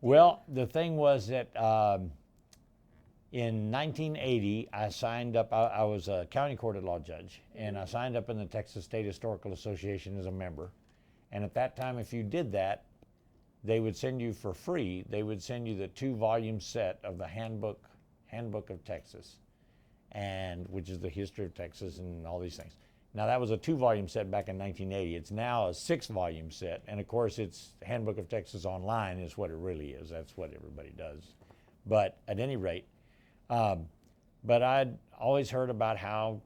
Well, the thing was that in 1980, I signed up. I was a county court at law judge, and I signed up in the Texas State Historical Association as a member. And at that time, if you did that, they would send you for free. They would send you the 2-volume set of the Handbook of Texas, and which is the history of Texas and all these things. Now that was a 2-volume set back in 1980. It's now a 6-volume set, and of course, it's Handbook of Texas online is what it really is. That's what everybody does. But at any rate, but I'd always heard about how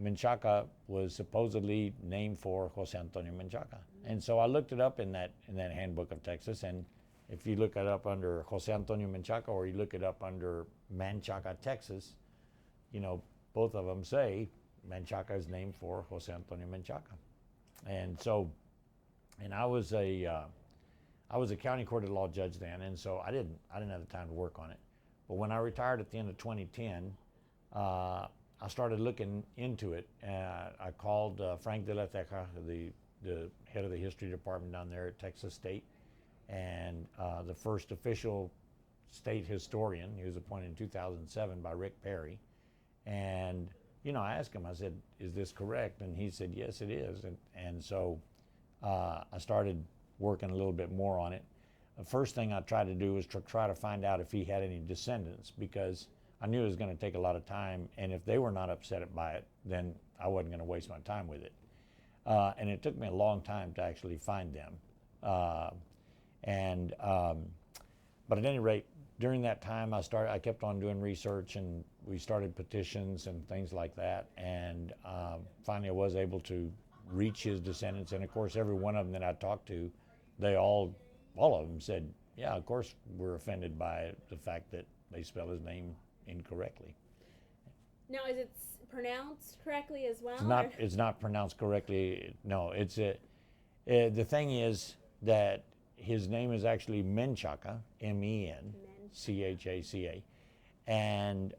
Menchaca was supposedly named for Jose Antonio Menchaca, and so I looked it up in that Handbook of Texas. And if you look it up under Jose Antonio Menchaca or you look it up under Manchaca, Texas, both of them say Menchaca is named for Jose Antonio Menchaca. And so, and I was a county court of law judge then, and so I didn't have the time to work on it. But when I retired at the end of 2010, I started looking into it. I called Frank de la Teja, the head of the history department down there at Texas State, and the first official state historian. He was appointed in 2007 by Rick Perry. And I asked him, I said, is this correct? And he said, yes, it is. And so I started working a little bit more on it. The first thing I tried to do was to try to find out if he had any descendants, because I knew it was going to take a lot of time, and if they were not upset by it, then I wasn't going to waste my time with it. And it took me a long time to actually find them. But at any rate, during that time, I kept on doing research, and we started petitions and things like that. And finally, I was able to reach his descendants. And of course, every one of them that I talked to, all of them said, yeah, of course, we're offended by the fact that they spell his name incorrectly. Now, is it pronounced correctly as well? It's not pronounced correctly. No, the thing is that his name is actually Menchaca, Menchaca, and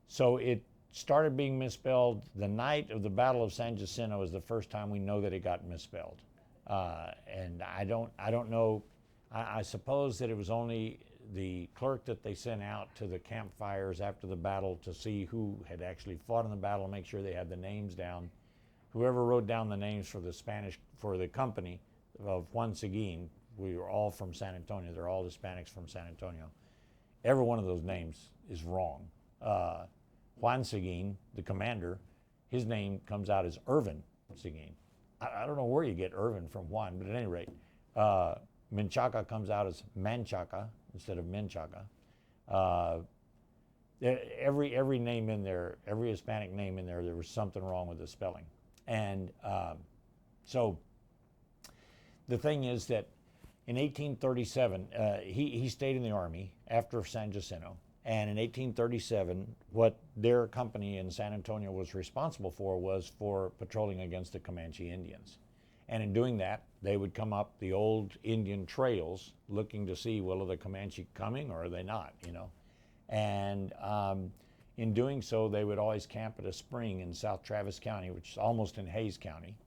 so it started being misspelled. The night of the Battle of San Jacinto is the first time we know that it got misspelled, and I don't know. I suppose that it was only the clerk that they sent out to the campfires after the battle to see who had actually fought in the battle, make sure they had the names down. Whoever wrote down the names for the company of Juan Seguin, we were all from San Antonio. They're all Hispanics from San Antonio. Every one of those names is wrong. Juan Seguin, the commander, his name comes out as Irvin Seguin. I don't know where you get Irvin from Juan, but at any rate, Menchaca comes out as Manchaca instead of Menchaca. Every name in there, every Hispanic name in there was something wrong with the spelling. And so the thing is that in 1837, he stayed in the Army after San Jacinto. And in 1837, what their company in San Antonio was responsible for was for patrolling against the Comanche Indians. And in doing that, they would come up the old Indian trails looking to see, well, are the Comanche coming or are they not, And in doing so, they would always camp at a spring in South Travis County, which is almost in Hays County.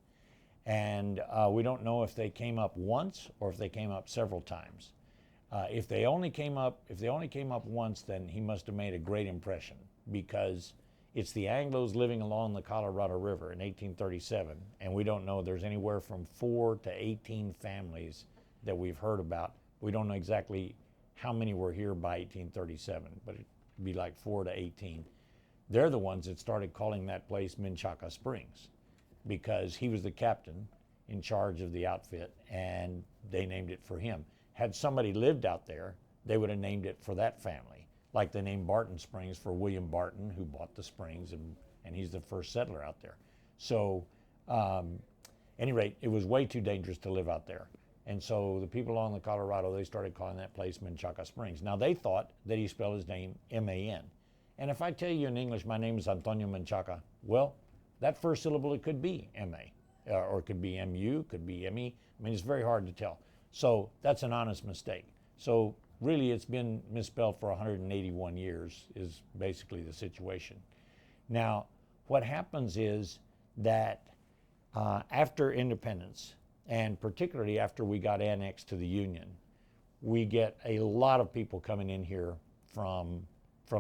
And we don't know if they came up once or if they came up several times. If they only came up once, then he must have made a great impression, because it's the Anglos living along the Colorado River in 1837, and we don't know. There's anywhere from 4 to 18 families that we've heard about. We don't know exactly how many were here by 1837, but it'd be like 4 to 18. They're the ones that started calling that place Menchaca Springs, because he was the captain in charge of the outfit, and they named it for him. Had somebody lived out there, they would have named it for that family. Like they named Barton Springs for William Barton, who bought the springs, and he's the first settler out there. So, any rate, it was way too dangerous to live out there. And so the people along the Colorado, they started calling that place Menchaca Springs. Now, they thought that he spelled his name M-A-N. And if I tell you in English, my name is Antonio Menchaca, well, that first syllable, it could be M-A, or it could be M-U, could be M-E. I mean, it's very hard to tell. So that's an honest mistake. So really, it's been misspelled for 181 years is basically the situation. Now, what happens is that after independence, and particularly after we got annexed to the Union, we get a lot of people coming in here from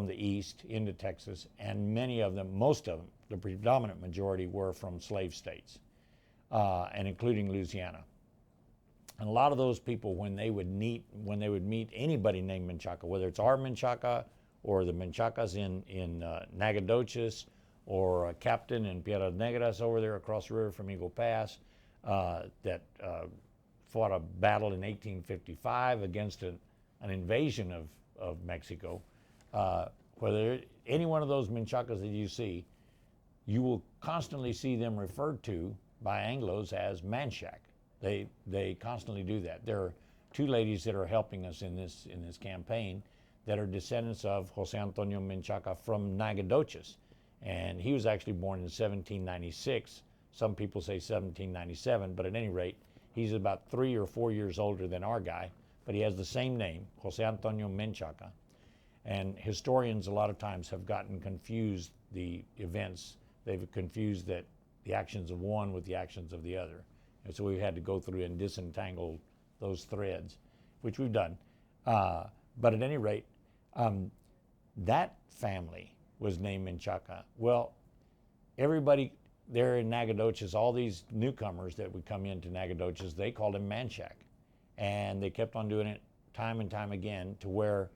the east into Texas, and many of them, most of them, the predominant majority were from slave states, and including Louisiana. And a lot of those people, when they would meet anybody named Menchaca, whether it's our Menchaca or the Menchacas in Nacogdoches, or a captain in Piedras Negras over there across the river from Eagle Pass that fought a battle in 1855 against an invasion of Mexico. Whether any one of those Menchacas that you see, you will constantly see them referred to by Anglos as Manchaca. They constantly do that. There are two ladies that are helping us in this campaign that are descendants of Jose Antonio Menchaca from Nacogdoches. And he was actually born in 1796. Some people say 1797, but at any rate, he's about 3 or 4 years older than our guy, but he has the same name, Jose Antonio Menchaca. And historians a lot of times have gotten confused the events. They've confused the actions of one with the actions of the other. And so we've had to go through and disentangle those threads, which we've done. But at any rate, that family was named Menchaca. Well, everybody there in Nacogdoches, all these newcomers that would come into Nacogdoches, they called him Manchaca. And they kept on doing it time and time again to where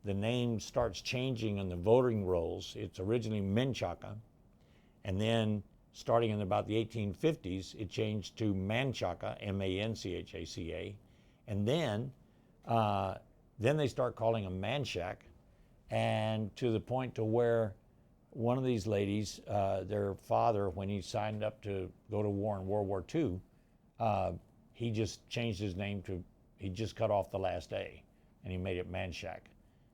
the name starts changing in the voting rolls. It's originally Menchaca, and then starting in about the 1850s, it changed to Manchaca, M-A-N-C-H-A-C-A, and then they start calling him Manchaca, and to the point to where one of these ladies, their father, when he signed up to go to war in World War II, he just changed his name to, he just cut off the last A, and he made it Manchaca.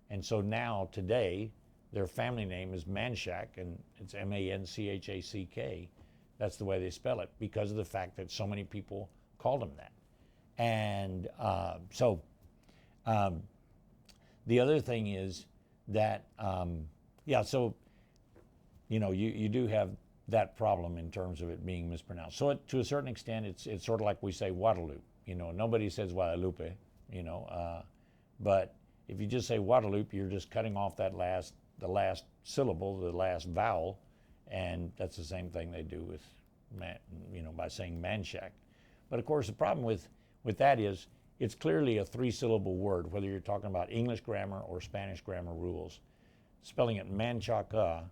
And so now, today, their family name is Manchaca, and it's M-A-N-C-H-A-C-K. That's the way they spell it, because of the fact that so many people called him that. And the other thing is that, so, you know, you do have that problem in terms of it being mispronounced. So to a certain extent, it's sort of like we say Guadalupe. You know, nobody says Guadalupe, you know, but if you just say Guadalupe, you're just cutting off the last syllable, the last vowel, and that's the same thing they do with, by saying Manchaca. But of course, the problem with that is it's clearly a 3-syllable word, whether you're talking about English grammar or Spanish grammar rules. Spelling it Manchaca,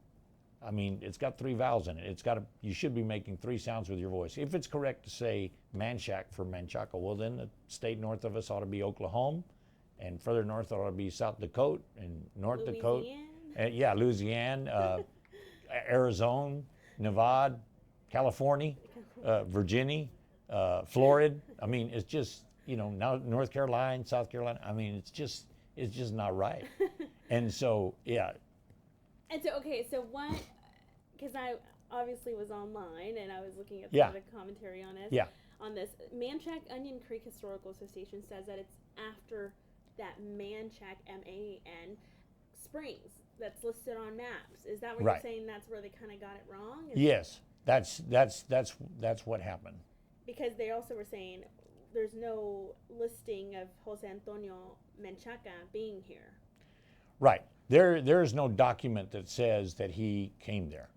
I mean, it's got 3 vowels in it. You should be making 3 sounds with your voice. If it's correct to say Manchaca for Menchaca, well, then the state north of us ought to be Oklahoma, and further north ought to be South Dakota, and North Dakota. Louisiana, Arizona, Nevada, California, Virginia, Florida. I mean, it's just, now North Carolina, South Carolina. I mean, it's just not right. And so, yeah. And so, okay, so what, because I obviously was online and I was looking at some of the commentary on it. Yeah. On this, Manchaca Onion Creek Historical Association says that it's after that Manchaca, M-A-N, springs that's listed on maps. Is that what you're saying? That's where they kind of got it wrong? Yes, that's what happened. Because they also were saying there's no listing of Jose Antonio Menchaca being here. Right. There's no document that says that he came there.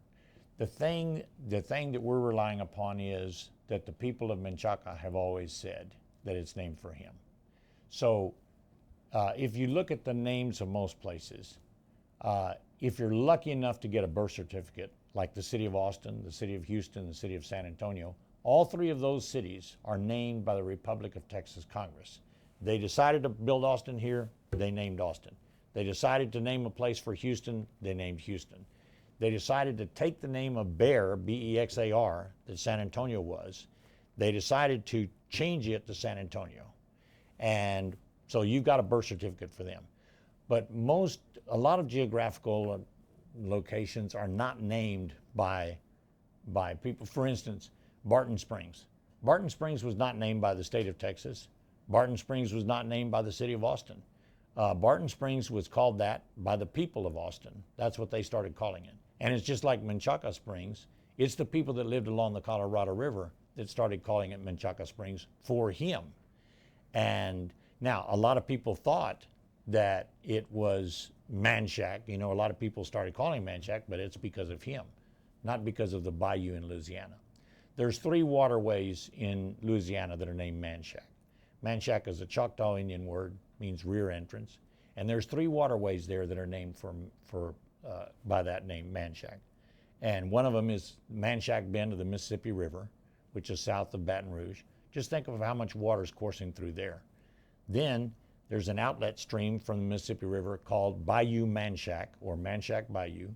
The thing that we're relying upon is that the people of Menchaca have always said that it's named for him. So if you look at the names of most places, if you're lucky enough to get a birth certificate, like the city of Austin, the city of Houston, the city of San Antonio, all 3 of those cities are named by the Republic of Texas Congress. They decided to build Austin here, they named Austin. They decided to name a place for Houston, they named Houston. They decided to take the name of Bear, B-E-X-A-R, that San Antonio was. They decided to change it to San Antonio. And so you've got a birth certificate for them. But a lot of geographical locations are not named by people. For instance, Barton Springs. Barton Springs was not named by the state of Texas. Barton Springs was not named by the city of Austin. Barton Springs was called that by the people of Austin. That's what they started calling it. And it's just like Menchaca Springs. It's the people that lived along the Colorado River that started calling it Menchaca Springs for him. And Now, a lot of people thought that it was Manchaca. You know, a lot of people started calling him Manchaca, but it's because of him, not because of the bayou in Louisiana. There's 3 waterways in Louisiana that are named Manchaca. Manchaca is a Choctaw Indian word, means rear entrance, and there's 3 waterways there that are named by that name, Manchaca. And one of them is Manchaca Bend of the Mississippi River, which is south of Baton Rouge. Just think of how much water is coursing through there. Then there's an outlet stream from the Mississippi River called Bayou Manchaca, or Manchaca Bayou,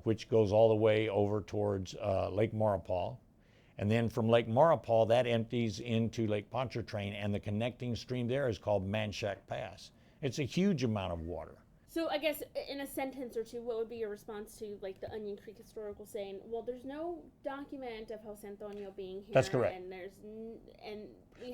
which goes all the way over towards Lake Maurepas. And then from Lake Maurepas, that empties into Lake Pontchartrain, and the connecting stream there is called Manchaca Pass. It's a huge amount of water. So I guess in a sentence or two, what would be your response to like the Onion Creek Historical saying, well, there's no document of Jose Antonio being here. That's correct. And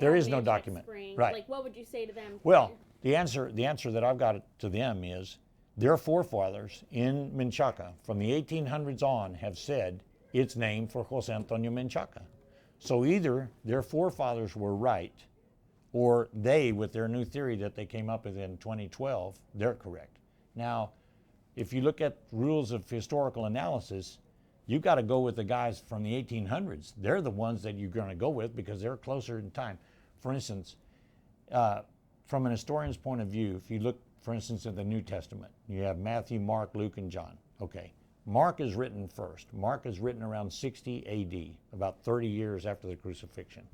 there is no document. Spring. Right. Like, what would you say to them? Well, the answer that I've got to them is their forefathers in Menchaca from the 1800s on have said it's named for Jose Antonio Menchaca. So either their forefathers were right, or they, with their new theory that they came up with in 2012, they're correct. Now, if you look at rules of historical analysis, you've got to go with the guys from the 1800s. They're the ones that you're going to go with because they're closer in time. For instance, from an historian's point of view, if you look, for instance, in the New Testament, you have Matthew, Mark, Luke, and John. Okay, Mark is written first. Mark is written around 60 AD, about 30 years after the crucifixion.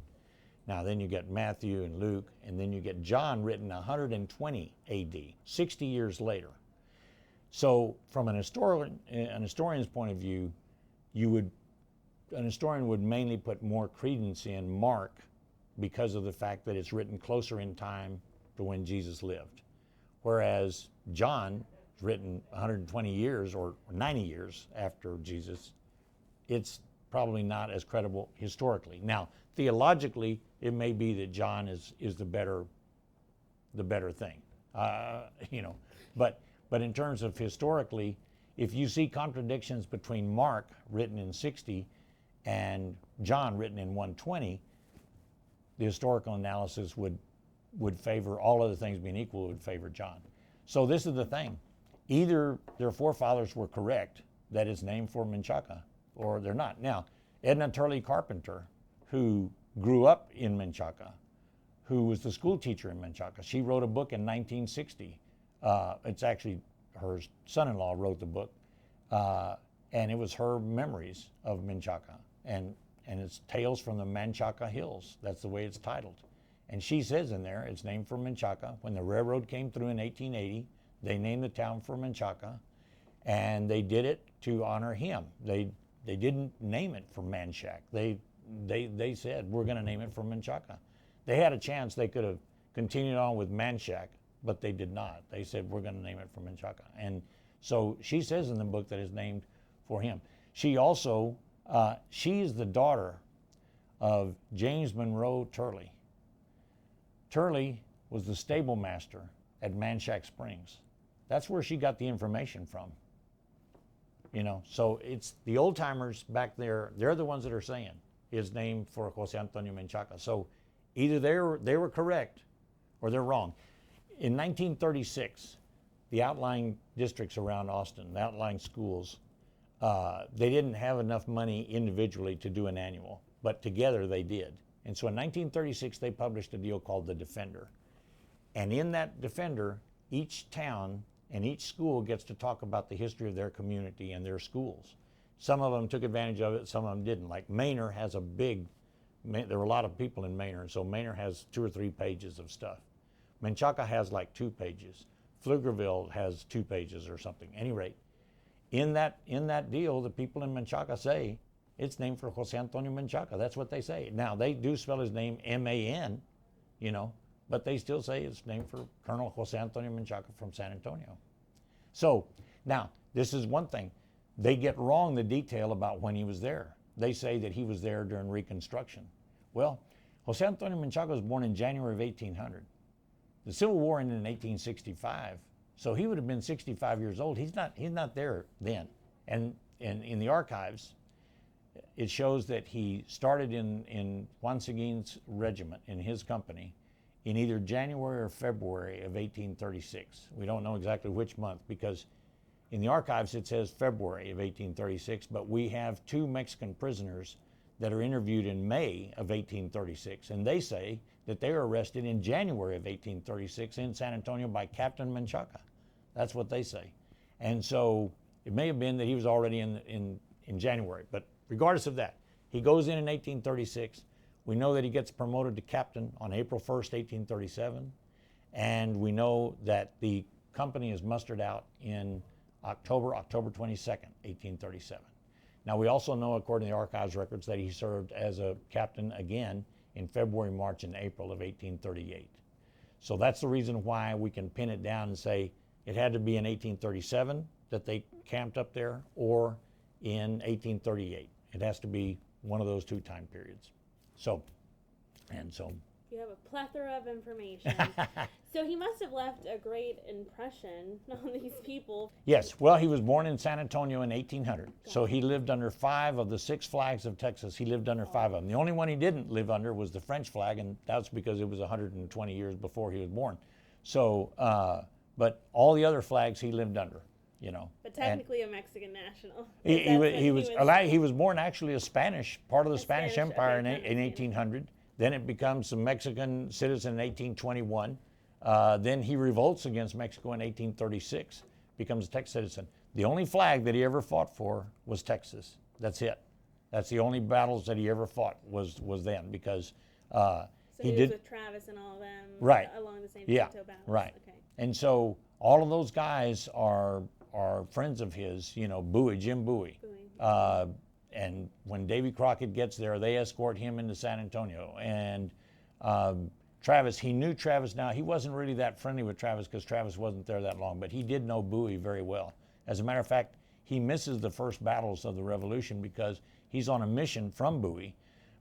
Now, then you get Matthew and Luke, and then you get John written 120 AD, 60 years later. So from an historian's point of view, an historian would mainly put more credence in Mark because of the fact that it's written closer in time to when Jesus lived. Whereas John is written 120 years or 90 years after Jesus. It's probably not as credible historically. Now, theologically, it may be that John is the better thing, But in terms of historically, if you see contradictions between Mark, written in 60, and John, written in 120, the historical analysis would favor, all other things being equal, would favor John. So this is the thing. Either their forefathers were correct, that it's named for Menchaca, or they're not. Now, Edna Turley Carpenter, who grew up in Menchaca, who was the school teacher in Menchaca, she wrote a book in 1960. It's actually her son-in-law wrote the book, and it was her memories of Menchaca, and it's Tales from the Manchaca Hills. That's the way it's titled. And she says in there, it's named for Menchaca. When the railroad came through in 1880, they named the town for Menchaca, and they did it to honor him. They didn't name it for Manchaca. They said, we're going to name it for Menchaca. They had a chance. They could have continued on with Manchaca, but they did not. They said, we're going to name it for Menchaca. And so she says in the book that it's named for him. She also, she is the daughter of James Monroe Turley. Turley was the stable master at Manchaca Springs. That's where she got the information from. So it's the old timers back there, they're the ones that are saying it's named for Jose Antonio Menchaca. So either they were correct or they're wrong. In 1936, the outlying districts around Austin, the outlying schools, they didn't have enough money individually to do an annual, but together they did. And so in 1936, they published a deal called the Defender. And in that Defender, each town and each school gets to talk about the history of their community and their schools. Some of them took advantage of it, some of them didn't. Like Manor has there were a lot of people in Manor, and so Manor has 2 or 3 pages of stuff. Menchaca has like 2 pages. Pflugerville has 2 pages or something. At any rate, in that deal, the people in Menchaca say it's named for Jose Antonio Menchaca. That's what they say. Now, they do spell his name M-A-N, but they still say it's named for Colonel Jose Antonio Menchaca from San Antonio. So, now, this is one thing. They get wrong the detail about when he was there. They say that he was there during Reconstruction. Well, Jose Antonio Menchaca was born in January of 1800. The Civil War ended in 1865, so he would have been 65 years old. He's not there then. And in the archives, it shows that he started in Juan Seguin's regiment, in his company, in either January or February of 1836. We don't know exactly which month because in the archives it says February of 1836, but we have 2 Mexican prisoners that are interviewed in May of 1836, and they say that they were arrested in January of 1836 in San Antonio by Captain Menchaca. That's what they say. And so it may have been that he was already in January, but regardless of that, he goes in 1836. We know that he gets promoted to captain on April 1st, 1837, and we know that the company is mustered out in October 22nd, 1837. Now we also know, according to the archives records, that he served as a captain again in February, March, and April of 1838. So that's the reason why we can pin it down and say it had to be in 1837 that they camped up there, or in 1838. It has to be one of those 2 time periods. So you have a plethora of information. So he must have left a great impression on these people. Yes, well, he was born in San Antonio in 1800. So he lived under 5 of the 6 flags of Texas. He lived under 5 of them. The only one he didn't live under was the French flag, and that's because it was 120 years before he was born. So, but all the other flags he lived under, you know. But technically a Mexican national. He was born actually a Spanish, part of the Spanish Empire okay, in 1800. Then it becomes a Mexican citizen in 1821. Then he revolts against Mexico in 1836, becomes a Texas citizen. The only flag that he ever fought for was Texas. That's it. That's the only battles that he ever fought was then, because so he was with Travis and all of them, right, along the same battles. Right. Okay. And so all of those guys are friends of his, you know, Jim Bowie. And when Davy Crockett gets there, they escort him into San Antonio. And Travis, he knew Travis. Now, he wasn't really that friendly with Travis because Travis wasn't there that long, but he did know Bowie very well. As a matter of fact, he misses the first battles of the Revolution because he's on a mission from Bowie.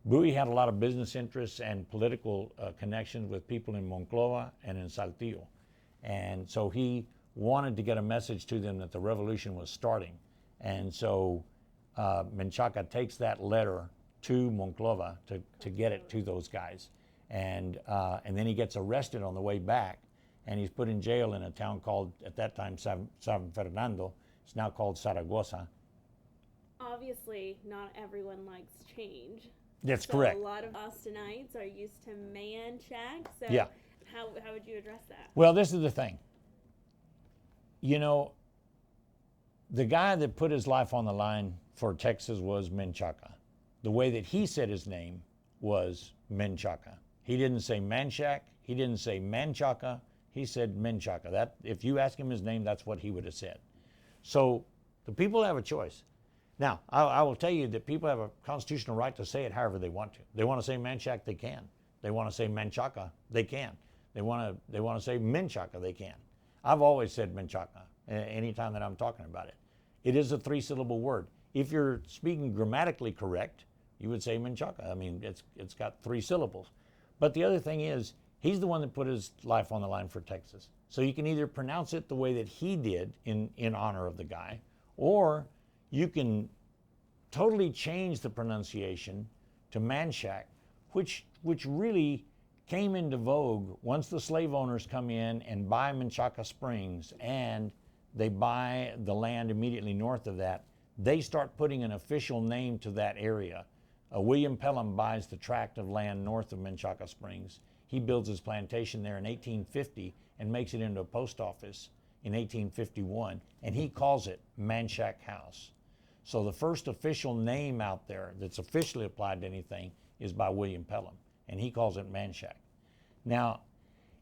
Bowie had a lot of business interests and political connections with people in Monclova and in Saltillo. And so he wanted to get a message to them that the revolution was starting. And so Menchaca takes that letter to Monclova to get it to those guys. And then he gets arrested on the way back, and he's put in jail in a town called, at that time, San Fernando. It's now called Zaragoza. Obviously, not everyone likes change. That's correct. A lot of Austinites are used to Manchaca. So yeah. How would you address that? Well, this is the thing. You know, the guy that put his life on the line for Texas was Menchaca. The way that he said his name was Menchaca. He didn't say Manchac. He didn't say Manchaca. He said Menchaca. That, if you ask him his name, that's what he would have said. So the people have a choice. Now, I will tell you that people have a constitutional right to say it however they want to. They want to say Manchac, they can. They want to say Menchaca, they can. They want to say Menchaca, they can. I've always said Menchaca anytime that I'm talking about it. It is a 3-syllable word. If you're speaking grammatically correct, you would say Menchaca. I mean, it's got 3 syllables. But the other thing is, he's the one that put his life on the line for Texas. So you can either pronounce it the way that he did in honor of the guy, or you can totally change the pronunciation to Manchac, which really came into vogue once the slave owners come in and buy Menchaca Springs, and they buy the land immediately north of that. They start putting an official name to that area. William Pelham buys the tract of land north of Menchaca Springs. He builds his plantation there in 1850 and makes it into a post office in 1851, and he calls it Manchaca House. So the first official name out there that's officially applied to anything is by William Pelham, and he calls it Manchaca. Now,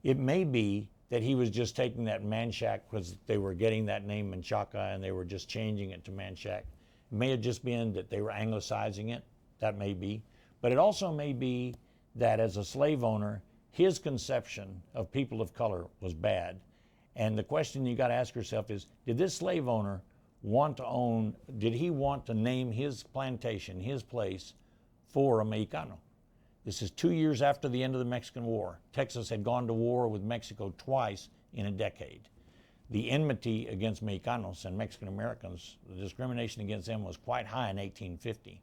it may be that he was just taking that Manchaca because they were getting that name Menchaca and they were just changing it to Manchaca. It may have just been that they were anglicizing it. That may be. But it also may be that as a slave owner, his conception of people of color was bad. And the question you got to ask yourself is, did this slave owner did he want to name his plantation, his place, for a Mexicano? This is 2 years after the end of the Mexican War. Texas had gone to war with Mexico twice in a decade. The enmity against Mexicanos and Mexican Americans, the discrimination against them was quite high in 1850.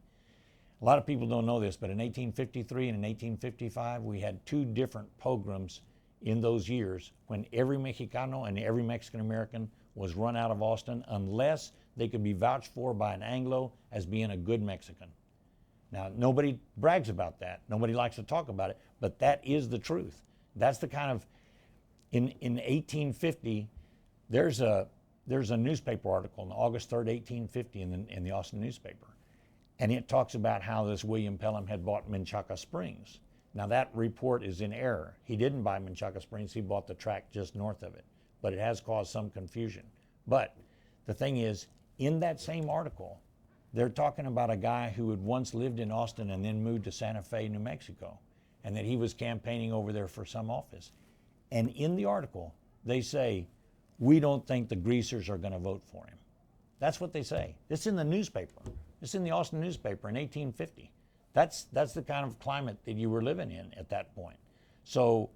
A lot of people don't know this, but in 1853 and in 1855, we had 2 different pogroms in those years when every Mexicano and every Mexican American was run out of Austin unless they could be vouched for by an Anglo as being a good Mexican. Now, nobody brags about that. Nobody likes to talk about it, but that is the truth. That's the kind of, in 1850, there's a newspaper article on August 3rd, 1850 in the Austin newspaper. And it talks about how this William Pelham had bought Menchaca Springs. Now that report is in error. He didn't buy Menchaca Springs, he bought the tract just north of it. But it has caused some confusion. But the thing is, in that same article, they're talking about a guy who had once lived in Austin and then moved to Santa Fe, New Mexico, and that he was campaigning over there for some office. And in the article, they say, we don't think the greasers are going to vote for him. That's what they say. It's in the newspaper. It's in the Austin newspaper in 1850. That's the kind of climate that you were living in at that point. So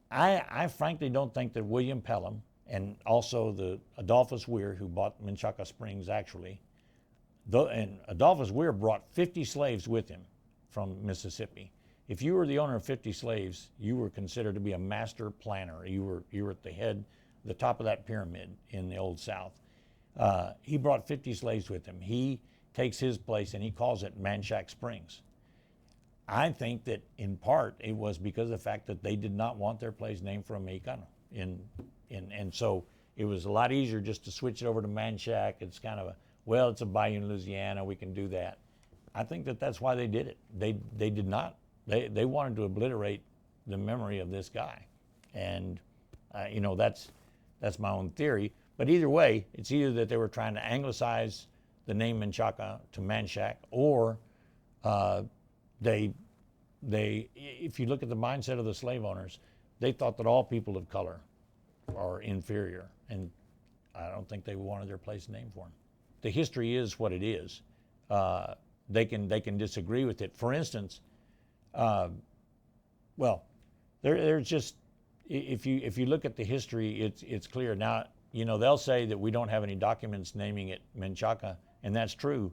I frankly don't think that William Pelham and also the Adolphus Weir, who bought Menchaca Springs actually, and Adolphus Weir brought 50 slaves with him from Mississippi. If you were the owner of 50 slaves, you were considered to be a master planner. You were at the head, the top of that pyramid in the Old South. He brought 50 slaves with him. He takes his place and he calls it Manchaca Springs. I think that in part it was because of the fact that they did not want their place named for a Mexicano. And so it was a lot easier just to switch it over to Manchaca. It's kind of it's a bayou in Louisiana, we can do that. I think that that's why they did it. They did not. They wanted to obliterate the memory of this guy. And, that's my own theory. But either way, it's either that they were trying to anglicize the name Menchaca to Manchaca, or they, if you look at the mindset of the slave owners, they thought that all people of color are inferior. And I don't think they wanted their place named for them. The history is what it is. They can disagree with it. For instance, there's just, if you look at the history, it's clear. Now, they'll say that we don't have any documents naming it Menchaca, and that's true.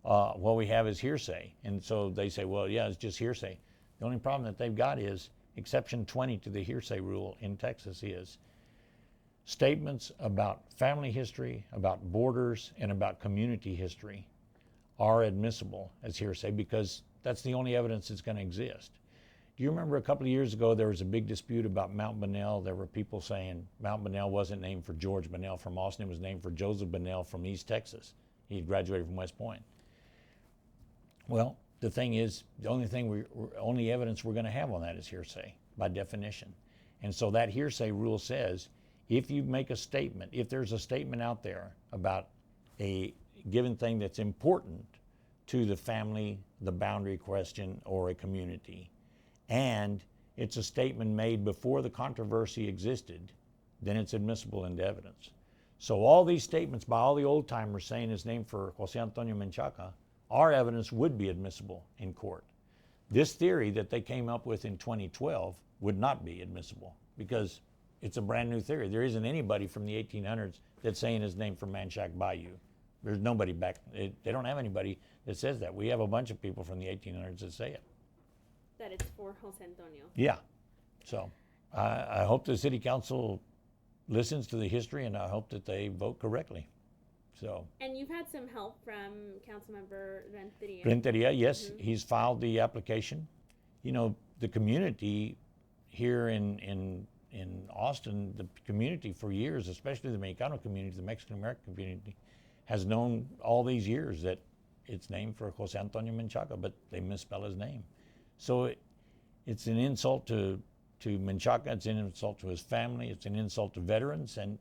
What we have is hearsay. And so they say, well, yeah, it's just hearsay. The only problem that they've got is exception 20 to the hearsay rule in Texas is statements about family history, about borders, and about community history are admissible as hearsay because that's the only evidence that's going to exist. Do you remember a couple of years ago there was a big dispute about Mount Bunnell? There were people saying Mount Bunnell wasn't named for George Bunnell from Austin, it was named for Joseph Bunnell from East Texas. He graduated from West Point. Well, the thing is, the only evidence we're going to have on that is hearsay by definition. And so that hearsay rule says if you make a statement, if there's a statement out there about a given thing that's important to the family, the boundary question, or a community, and it's a statement made before the controversy existed, then it's admissible into evidence. So all these statements by all the old timers saying his name for Jose Antonio Menchaca, our evidence would be admissible in court. This theory that they came up with in 2012 would not be admissible because it's a brand new theory. There isn't anybody from the 1800s that's saying his name from Manchaca Bayou. There's nobody back, they don't have anybody that says that. We have a bunch of people from the 1800s that say it. That it's for Jose Antonio. Yeah. So I hope the city council listens to the history, and I hope that they vote correctly. So. And you've had some help from Councilmember Renteria. Renteria, yes, he's filed the application. The community here in Austin, the community for years, especially the Mexicano community, the Mexican American community, has known all these years that it's named for Jose Antonio Menchaca, but they misspell his name. So it's an insult to Menchaca, it's an insult to his family, it's an insult to veterans, and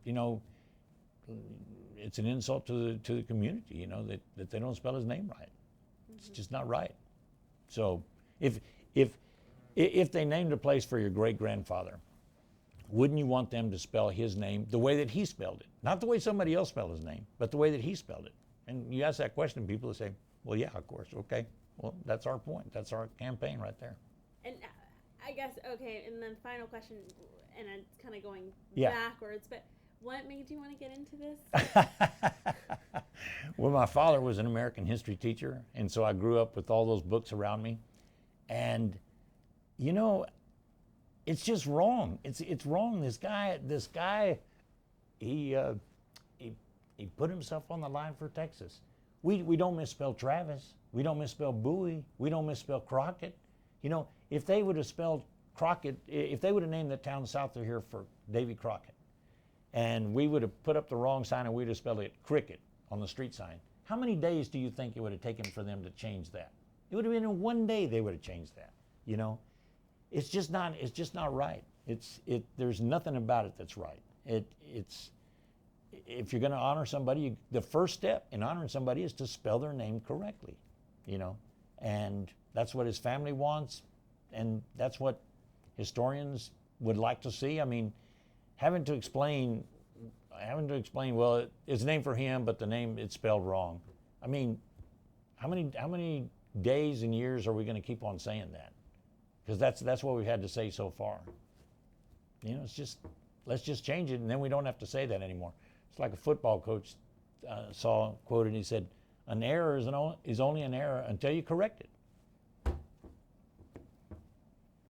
it's an insult to the community, that they don't spell his name right. It's just not right. So if they named a place for your great-grandfather, wouldn't you want them to spell his name the way that he spelled it? Not the way somebody else spelled his name, but the way that he spelled it. And you ask that question, people will say, well, yeah, of course, okay. Well, that's our point. That's our campaign right there. And I guess, okay, and then final question, and it's kind of going Yeah. backwards, but what made you want to get into this? Well, my father was an American history teacher, and so I grew up with all those books around me. And, it's just wrong. It's wrong. This guy, he put himself on the line for Texas. We don't misspell Travis. We don't misspell Bowie. We don't misspell Crockett. You know, if they would have spelled Crockett, if they would have named the town south of here for Davy Crockett, and we would have put up the wrong sign and we'd have spelled it Cricket on the street sign, how many days do you think it would have taken for them to change that? It would have been in one day they would have changed that. You know, it's just not right. There's nothing about it that's right. It's if you're going to honor somebody, the first step in honoring somebody is to spell their name correctly. You know, and that's what his family wants, and that's what historians would like to see. I mean, having to explain, well, it's named for him, but the name, it's spelled wrong. I mean, how many days and years are we going to keep on saying that? Because that's what we've had to say so far. You know, let's just change it, and then we don't have to say that anymore. It's like a football coach saw quoted, and he said, "An error is only an error until you correct it."